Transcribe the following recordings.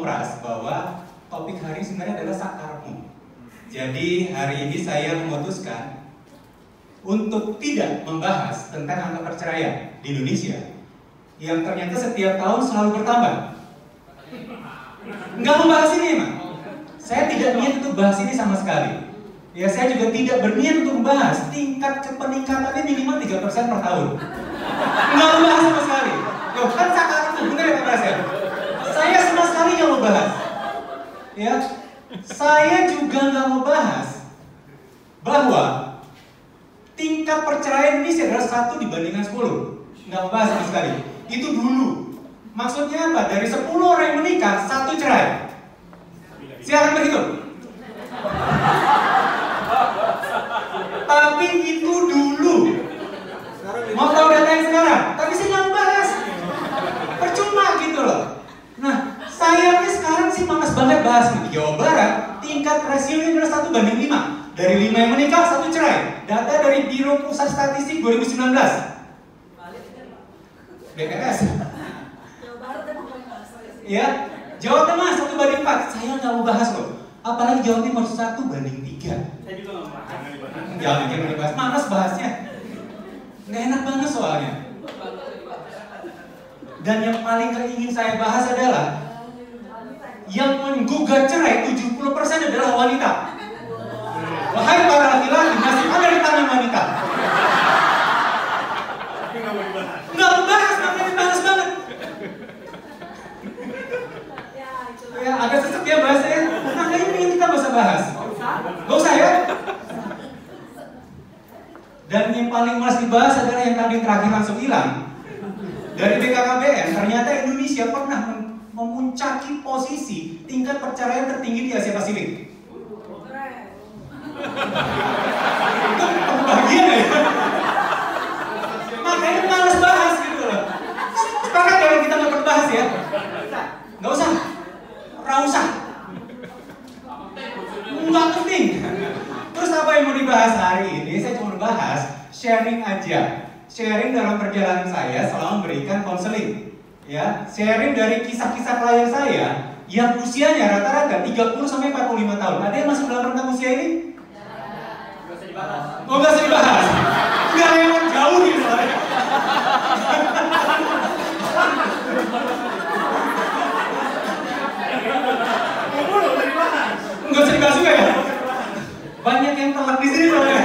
ngompras bahwa topik hari ini sebenarnya adalah sakarmu. Jadi hari ini saya memutuskan untuk tidak membahas tentang angka perceraian di Indonesia yang ternyata setiap tahun selalu bertambah. Nggak membahas ini emang. Saya tidak niat untuk bahas ini sama sekali. Ya, saya juga tidak berniat untuk membahas tingkat peningkatannya minimal 3% per tahun. Nggak membahas sama sekali. Loh, kan sakarmu, bener ya Pak Pras ya? Saya sama sekali nggak mau bahas. Ya, saya juga nggak mau bahas bahwa tingkat perceraian Indonesia adalah 1 dibandingkan 10. Nggak mau bahas sama sekali. Itu dulu. Maksudnya apa? Dari 10 orang yang menikah, 1 cerai. Silakan berhitung. Tapi itu dulu. Mau tahu data yang sekarang? Tapi saya nggak mau bahas. Percuma gitu loh. Nah, sayangnya sekarang sih panas banget bahas di Jawa Barat. Tingkat rasionya adalah 1:5. Dari 5 yang menikah, 1 cerai. Data dari Biro Pusat Statistik 2019. BPS. Ya, Jawa Tengah 1:4. Saya nggak mau bahas loh. Apalagi Jawa Timur 1:3. Saya juga nggak mau bahas. Jangan dibahas. Manas bahasnya. Nggak enak banget soalnya. Dan yang paling ingin saya bahas adalah yang menggugat cerai 70% adalah wanita. Wahai para laki-laki, masih ada di tangan wanita. Tapi nggak mau dibahas. Nggak mau bahas, makanya panas banget. Ya, agak sesek ya bahasanya. Nah, kayaknya ingin kita bisa bahas. Gak usah ya. Dan yang paling males dibahas adalah yang tadi terakhir langsung hilang. Dari BKKBN, ternyata Indonesia pernah memuncaki posisi tingkat perceraian tertinggi di Asia Pasifik. Itu bagian ya. Makanya males bahas gitu loh. Sepakat kalau kita nggak perlu bahas ya. Nggak usah. Rausah. Nggak penting. Terus apa yang mau dibahas hari ini? Saya cuma bahas sharing aja. Sharing dalam perjalanan saya selama memberikan konseling. Ya, sharing dari kisah-kisah klien saya yang usianya rata-rata 30 sampai 45 tahun. Ada yang masuk dalam rentang usia ini? Nggak usah dibahas. Oh, nggak usah dibahas. Nggak yang jauh nih soalnya. Nggak usah dibahas juga ya. Banyak yang telak di sini soalnya.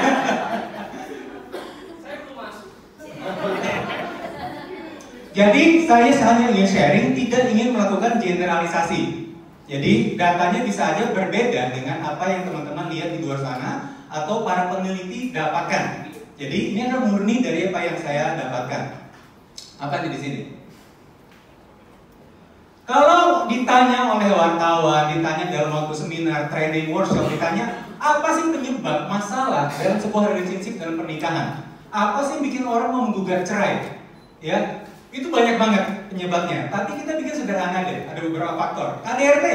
Jadi saya hanya ingin sharing, tidak ingin melakukan generalisasi. Jadi datanya bisa aja berbeda dengan apa yang teman-teman lihat di luar sana atau para peneliti dapatkan. Jadi ini adalah murni dari apa yang saya dapatkan. Apa di sini? Kalau ditanya oleh wartawan, ditanya dalam waktu seminar, training, workshop, ditanya apa sih penyebab masalah dalam sebuah relationship dalam pernikahan? Apa sih yang bikin orang mau menggugat cerai? Ya, itu banyak banget penyebabnya. Tapi kita bikin sederhana deh. Ada beberapa faktor. KDRT,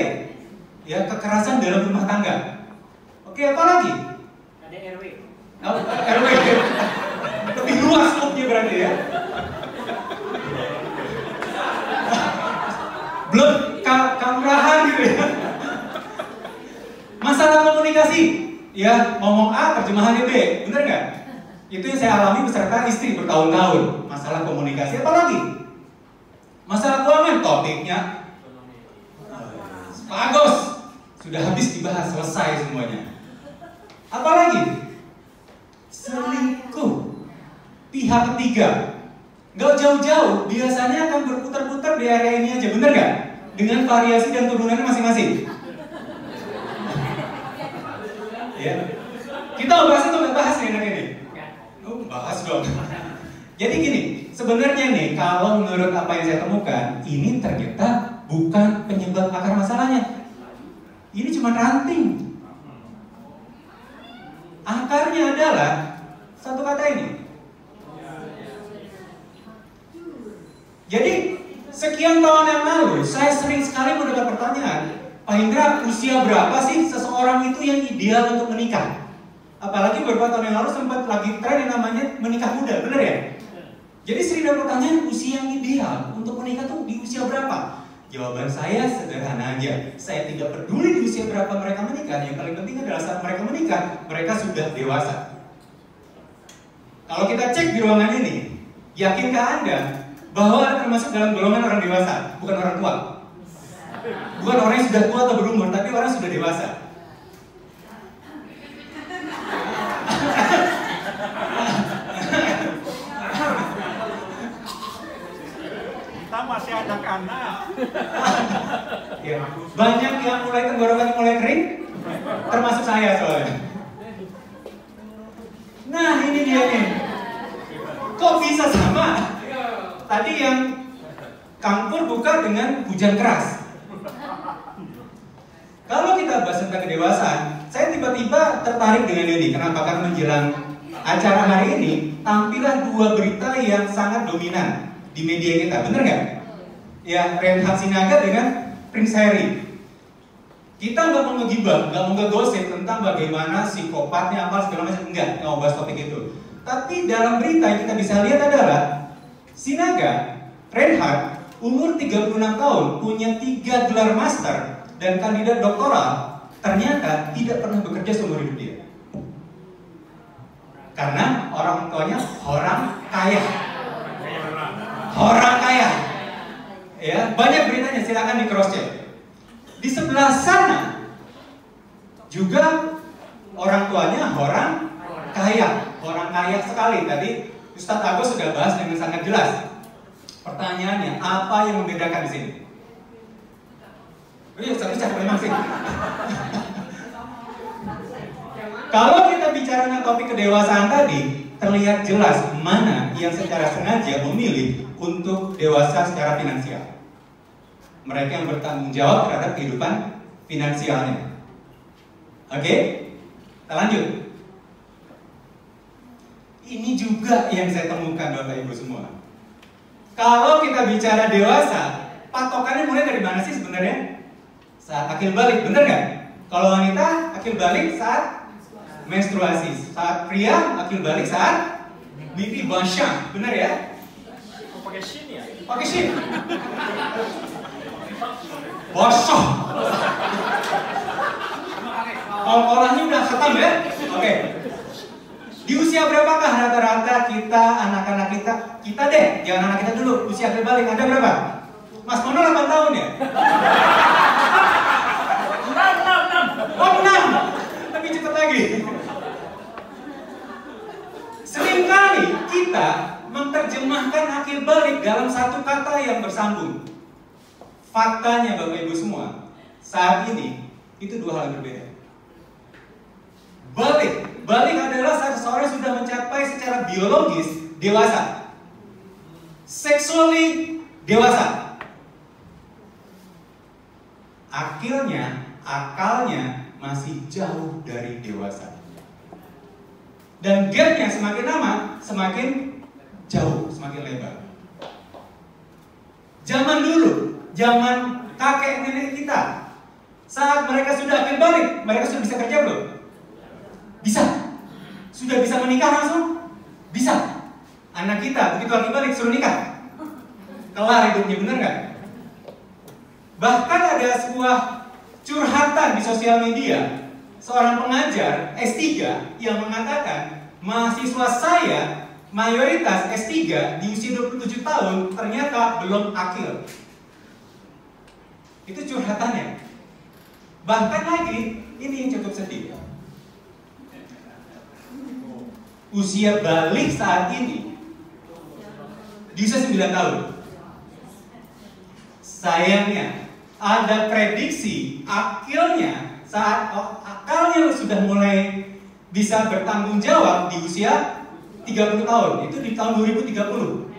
ya, kekerasan dalam rumah tangga. Oke, apa lagi? KDRW. Oh, RW. Lebih luas skopnya berarti ya. Belum kamerahan gitu ya. Masalah komunikasi, ya, ngomong A terjemahannya B, bener nggak? Itu yang saya alami beserta istri bertahun-tahun. Masalah komunikasi, apa lagi? Masalah keuangan, topiknya bagus, sudah habis dibahas, selesai semuanya. Apa lagi? Selingkuh, pihak ketiga. Nggak jauh-jauh, biasanya akan berputar-putar di area ini aja, bener nggak? Dengan variasi dan turunannya masing-masing. Ya, kita mau bahas atau nggak bahas nih enak ini? Oh, bahas dong. Jadi gini, sebenarnya nih kalau menurut apa yang saya temukan, ini ternyata bukan penyebab akar masalahnya. Ini cuma ranting. Akarnya adalah satu kata ini. Jadi sekian tahun yang lalu, saya sering sekali mendapat pertanyaan, Pak Indra, usia berapa sih seseorang itu yang ideal untuk menikah? Apalagi beberapa tahun yang lalu sempat lagi tren yang namanya menikah muda, bener ya? Jadi sering ada pertanyaan usia yang ideal untuk menikah tuh di usia berapa? Jawaban saya sederhana aja. Saya tidak peduli di usia berapa mereka menikah. Yang paling penting adalah saat mereka menikah, mereka sudah dewasa. Kalau kita cek di ruangan ini, yakinkah Anda bahwa Anda termasuk dalam golongan orang dewasa, bukan orang tua? Bukan orang yang sudah tua atau berumur, tapi orang yang sudah dewasa. Kita masih anak-anak. Ya. Banyak yang mulai tenggorokan mulai kering, termasuk saya soalnya. Nah ini dia nih. Kok bisa sama? Tadi yang campur buka dengan hujan keras. Kalau kita bahas tentang kedewasaan, saya tiba-tiba tertarik dengan ini. Kenapa? Karena menjelang acara hari ini tampillah dua berita yang sangat dominan di media kita, bener nggak? Ya, Reinhard Sinaga dengan Prince Harry. Kita nggak mau ngegibah, nggak mau ngegosip tentang bagaimana psikopatnya apa segala macam, nggak mau bahas topik itu. Tapi dalam berita yang kita bisa lihat adalah Sinaga, Reinhard, umur 36 tahun, punya 3 gelar master dan kandidat doktoral, ternyata tidak pernah bekerja seumur hidup dia. Karena orang tuanya orang kaya. Orang kaya. Ya, banyak beritanya, silakan di cross check. Di sebelah sana juga orang tuanya orang kaya sekali. Tadi Ustadz Agus sudah bahas dengan sangat jelas. Pertanyaannya, apa yang membedakan di sini? Oh iya, Ustadz cakap memang sih. Kalau kita bicara tentang topik kedewasaan tadi, terlihat jelas mana yang secara sengaja memilih untuk dewasa secara finansial. Mereka yang bertanggung jawab terhadap kehidupan finansialnya. Oke, kita lanjut. Ini juga yang saya temukan Bapak Ibu semua. Kalau kita bicara dewasa, patokannya mulai dari mana sih sebenarnya? Saat akil balik, bener nggak? Kalau wanita akil balik saat menstruasi, saat pria akil balik saat mimpi basya, bener ya? Pakai shin ya? Pakai shin. Bosok. Olahnya udah khatam ya? Oke. Di usia berapakah rata-rata kita, anak-anak kita deh, jangan anak kita dulu, usia akil balik ada berapa? Mas Mono 8 tahun ya? 6. Oh 6. Lebih cepat lagi. Seringkali kita menerjemahkan akil balik dalam satu kata yang bersambung. Faktanya Bapak Ibu semua, saat ini itu dua hal yang berbeda. Balik adalah saat seseorang sudah mencapai secara biologis dewasa, sexually dewasa. Akalnya masih jauh dari dewasa. Dan gapnya semakin lama, semakin jauh, semakin lebar. Zaman dulu, zaman kakek nenek kita, saat mereka sudah akil balik, mereka sudah bisa kerja belum? Bisa. Sudah bisa menikah langsung? Bisa. Anak kita begitu akil balik suruh nikah, kelar hidupnya, bener nggak? Bahkan ada sebuah curhatan di sosial media, seorang pengajar S3 yang mengatakan mahasiswa saya mayoritas S3 di usia 27 tahun ternyata belum akil. Itu curhatannya. Bahkan lagi, ini yang cukup sedih. Usia balik saat ini di usia 9 tahun. Sayangnya ada prediksi akalnya sudah mulai bisa bertanggung jawab di usia 30 tahun. Itu di tahun 2030.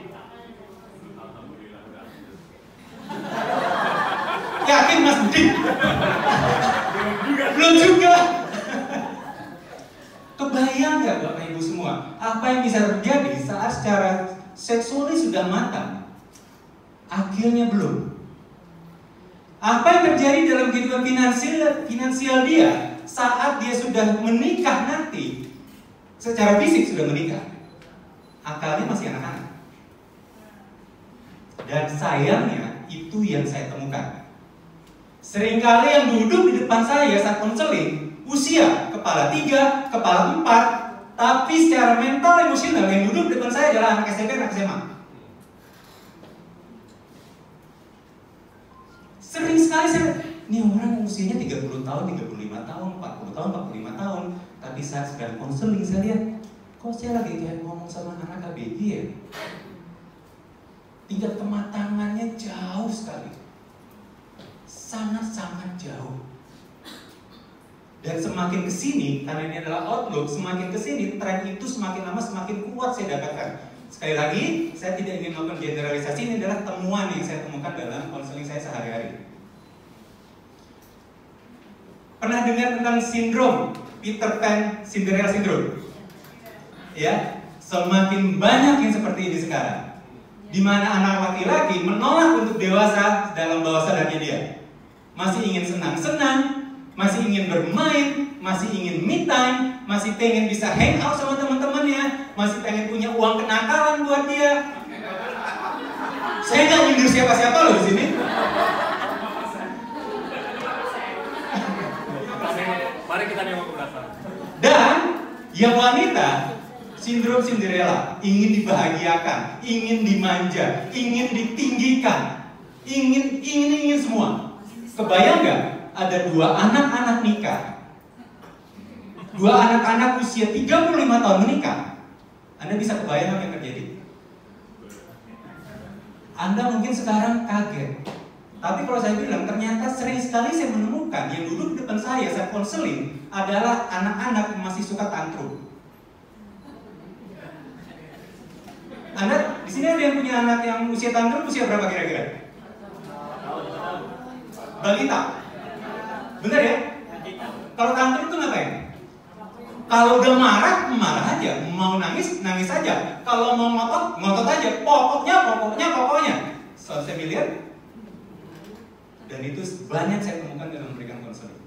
Yakin Mas Budi? Belum juga. Kebayang nggak Bapak Ibu semua, apa yang bisa terjadi saat secara seksualnya sudah matang, akhirnya belum? Apa yang terjadi dalam kehidupan finansial dia saat dia sudah menikah nanti? Secara fisik sudah menikah, akalnya masih anak-anak. Dan sayangnya itu yang saya temukan. Seringkali yang duduk di depan saya saat konseling, usia kepala 3, kepala 4, tapi secara mental emosional yang duduk di depan saya adalah anak SMP, anak SMA. Sering sekali saya, ini orang usianya 30 tahun, 35 tahun, 40 tahun, 45 tahun, tapi saat sedang konseling saya lihat, kok saya lagi kayak ngomong sama anak ABG ya? Tingkat kematangannya jauh sekali. Sangat-sangat jauh. Dan semakin kesini, karena ini adalah outlook, semakin kesini, tren itu semakin lama semakin kuat saya dapatkan. Sekali lagi, saya tidak ingin melakukan generalisasi, ini adalah temuan yang saya temukan dalam konseling saya sehari-hari. Pernah dengar tentang sindrom Peter Pan Cinderella Syndrome? Ya, semakin banyak yang seperti ini sekarang, di mana anak laki-laki menolak untuk dewasa dalam bawah sadarnya dia. Masih ingin senang-senang, masih ingin bermain, masih ingin me time, masih pengen bisa hang out sama teman-temannya, masih pengen punya uang kenakalan buat dia. Saya nggak nyindir siapa-siapa loh di sini. Mari kita nengok ke belakang. Dan yang wanita, sindrom Cinderella, ingin dibahagiakan, ingin dimanja, ingin ditinggikan, ingin semua. Kebayang nggak? Ada 2 anak-anak nikah, 2 anak-anak usia 35 tahun menikah. Anda bisa kebayang apa yang terjadi? Anda mungkin sekarang kaget. Tapi kalau saya bilang, ternyata sering sekali saya menemukan yang duduk di depan saya saat konseling adalah anak-anak yang masih suka tantrum. Anda di sini ada yang punya anak yang usia tantrum, usia berapa kira-kira? Balita. Benar ya? Kalau tantrum itu ngapain? Kalau udah marah, marah aja. Mau nangis, nangis aja. Kalau mau ngotot, ngotot aja. Pokoknya. So, saya lihat. Dan itu banyak saya temukan dalam memberikan konseling.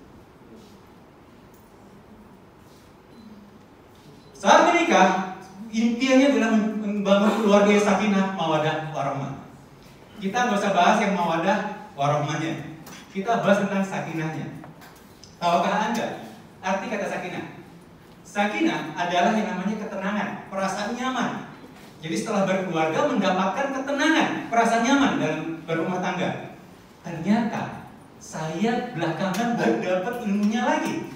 Saat menikah, impiannya adalah membangun keluarga yang sakinah, mawadah, warahmah. Kita nggak usah bahas yang mawadah, warahmahnya. Kita bahas tentang sakinahnya. Tahukah Anda arti kata sakinah? Sakinah adalah yang namanya ketenangan, perasaan nyaman. Jadi setelah berkeluarga mendapatkan ketenangan, perasaan nyaman dalam berumah tangga. Ternyata saya belakangan baru dapat ilmunya lagi.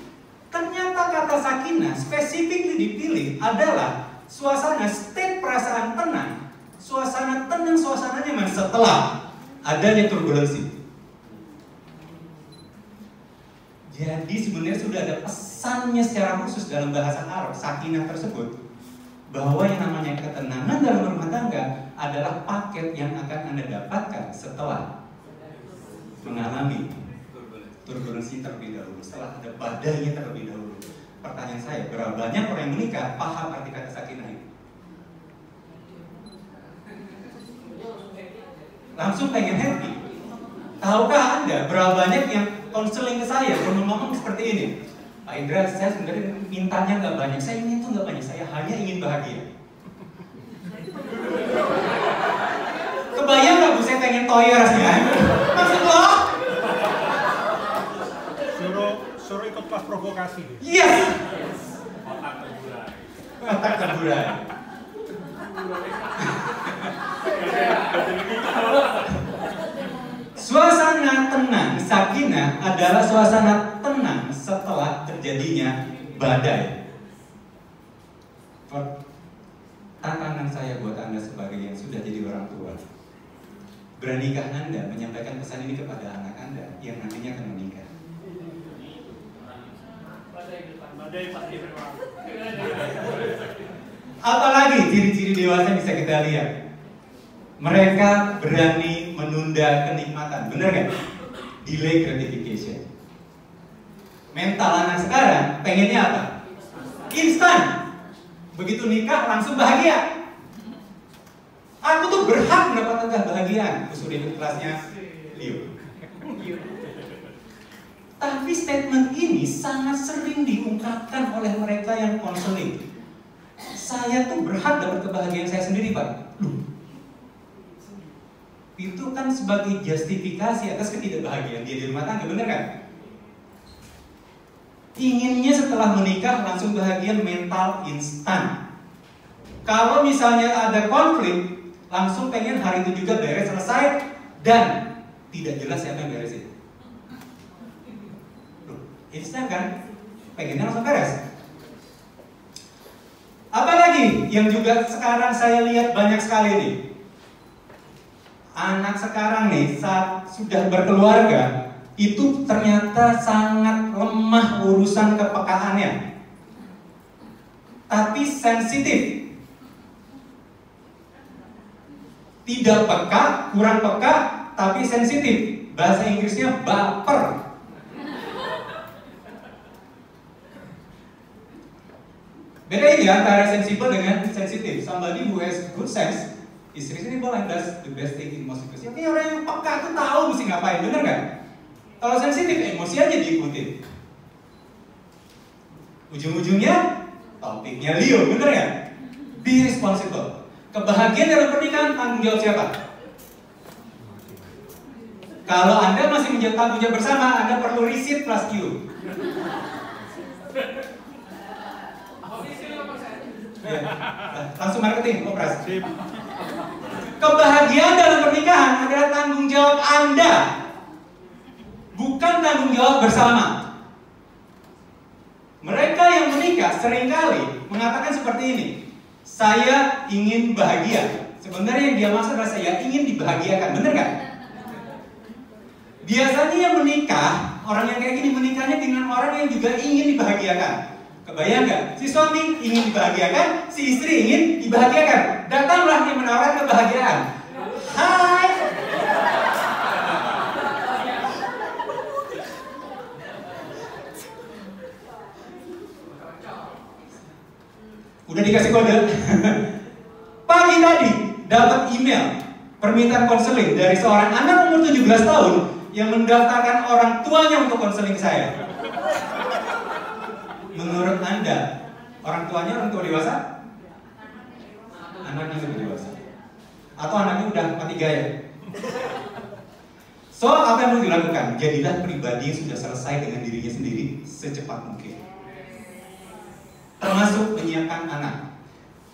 Ternyata kata sakinah spesifik dipilih adalah suasana state perasaan tenang, suasana tenang, suasana nyaman setelah adanya turbulensi. Jadi sebenarnya sudah ada pesannya secara khusus dalam bahasa Arab sakinah tersebut, bahwa yang namanya ketenangan dalam rumah tangga adalah paket yang akan Anda dapatkan setelah mengalami turbulensi terlebih dahulu, setelah ada badainya terlebih dahulu. Pertanyaan saya, berapa banyak orang yang menikah paham arti kata sakinah itu? Langsung pengen happy. Tahukah Anda berapa banyak yang konseling ke saya ngomong seperti ini? Pak Indra, saya sebenarnya mintanya nggak banyak, saya ingin itu nggak banyak, saya hanya ingin bahagia. Kebayang nggak Bu, saya pengen toyersnya? Maksud lo? Suruh ikut kelas provokasi. Yes! Otak terburai. Otak terburai. Suasana tenang, sakinah adalah suasana tenang setelah terjadinya badai. Tantangan saya buat Anda sebagai yang sudah jadi orang tua, beranikah Anda menyampaikan pesan ini kepada anak Anda yang nantinya akan menikah? Apalagi ciri-ciri dewasa bisa kita lihat. Mereka berani menunda kenikmatan, bener gak? Delay gratification. Mental anak sekarang pengennya apa? Instan. Begitu nikah langsung bahagia. Aku tuh berhak mendapatkan kebahagiaan. Usul ikut kelasnya Leo. Tapi statement ini sangat sering diungkapkan oleh mereka yang konseling. Saya tuh berhak dapat kebahagiaan saya sendiri, Pak. itu kan sebagai justifikasi atas ketidakbahagiaan dia di rumah tangga, bener kan? Inginnya setelah menikah langsung bahagia mental instan. Kalau misalnya ada konflik, langsung pengen hari itu juga beres, selesai, dan tidak jelas siapa yang beresin. Instan kan? Pengennya langsung beres. Apalagi yang juga sekarang saya lihat banyak sekali nih, anak sekarang nih saat sudah berkeluarga itu ternyata sangat lemah urusan kepekaannya, tapi sensitif. Tidak peka, kurang peka, tapi sensitif. Bahasa Inggrisnya baper. Beda ini antara sensibel dengan sensitif. Somebody who has good sense is reasonable and does the best thing in most situations. Oke, orang yang peka itu tahu mesti ngapain, bener kan? Kalau sensitif, emosi aja diikutin. Ujung-ujungnya topiknya Leo, bener ya? Be responsible. Kebahagiaan dalam pernikahan tanggung jawab siapa? Kalau Anda masih menjadi tanggung jawab bersama, Anda perlu receipt plus Q. Ya, langsung marketing, operasi. Kebahagiaan dalam pernikahan adalah tanggung jawab Anda, bukan tanggung jawab bersama. Mereka yang menikah seringkali mengatakan seperti ini, saya ingin bahagia. Sebenarnya yang dia maksud adalah saya ingin dibahagiakan, bener gak? Biasanya yang menikah, orang yang kayak gini menikahnya dengan orang yang juga ingin dibahagiakan. Kebayang gak? Si suami ingin dibahagiakan, si istri ingin dibahagiakan. Datanglah yang menawarkan kebahagiaan. Hai. Udah dikasih kode. Pagi tadi dapat email permintaan konseling dari seorang anak umur 17 tahun yang mendaftarkan orang tuanya untuk konseling saya. Menurut Anda, orang tuanya orang tua dewasa? Anaknya sudah dewasa? Atau anaknya udah mati gaya? So, apa yang harus dilakukan? Jadilah pribadi yang sudah selesai dengan dirinya sendiri secepat mungkin. Termasuk menyiapkan anak.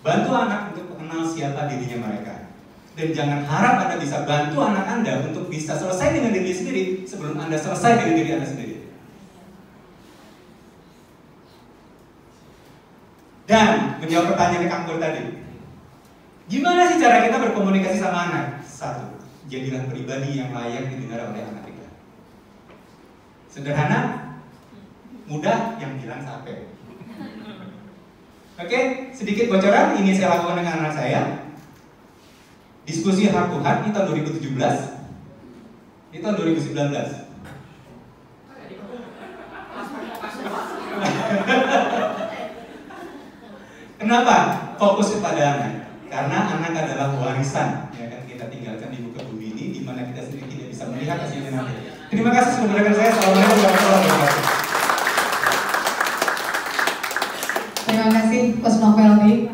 Bantu anak untuk mengenal siapa dirinya mereka. Dan jangan harap Anda bisa bantu anak Anda untuk bisa selesai dengan diri sendiri sebelum Anda selesai dengan diri Anda sendiri. Dan menjawab pertanyaan Kang Pur tadi, gimana sih cara kita berkomunikasi sama anak? Satu, jadilah pribadi yang layak didengar oleh anak kita. Sederhana, mudah, yang bilang capek. Oke, sedikit bocoran, ini saya lakukan dengan anak saya. Diskusi heart to heart di tahun 2017, di tahun 2019. Kenapa? Fokus kepada anak. Karena anak adalah warisan yang akan kita tinggalkan di muka bumi ini, di mana kita sendiri tidak bisa melihat hasilnya nanti. Terima kasih sudah mendengarkan saya. Assalamualaikum warahmatullahi wabarakatuh. Terima kasih Coach Novelty.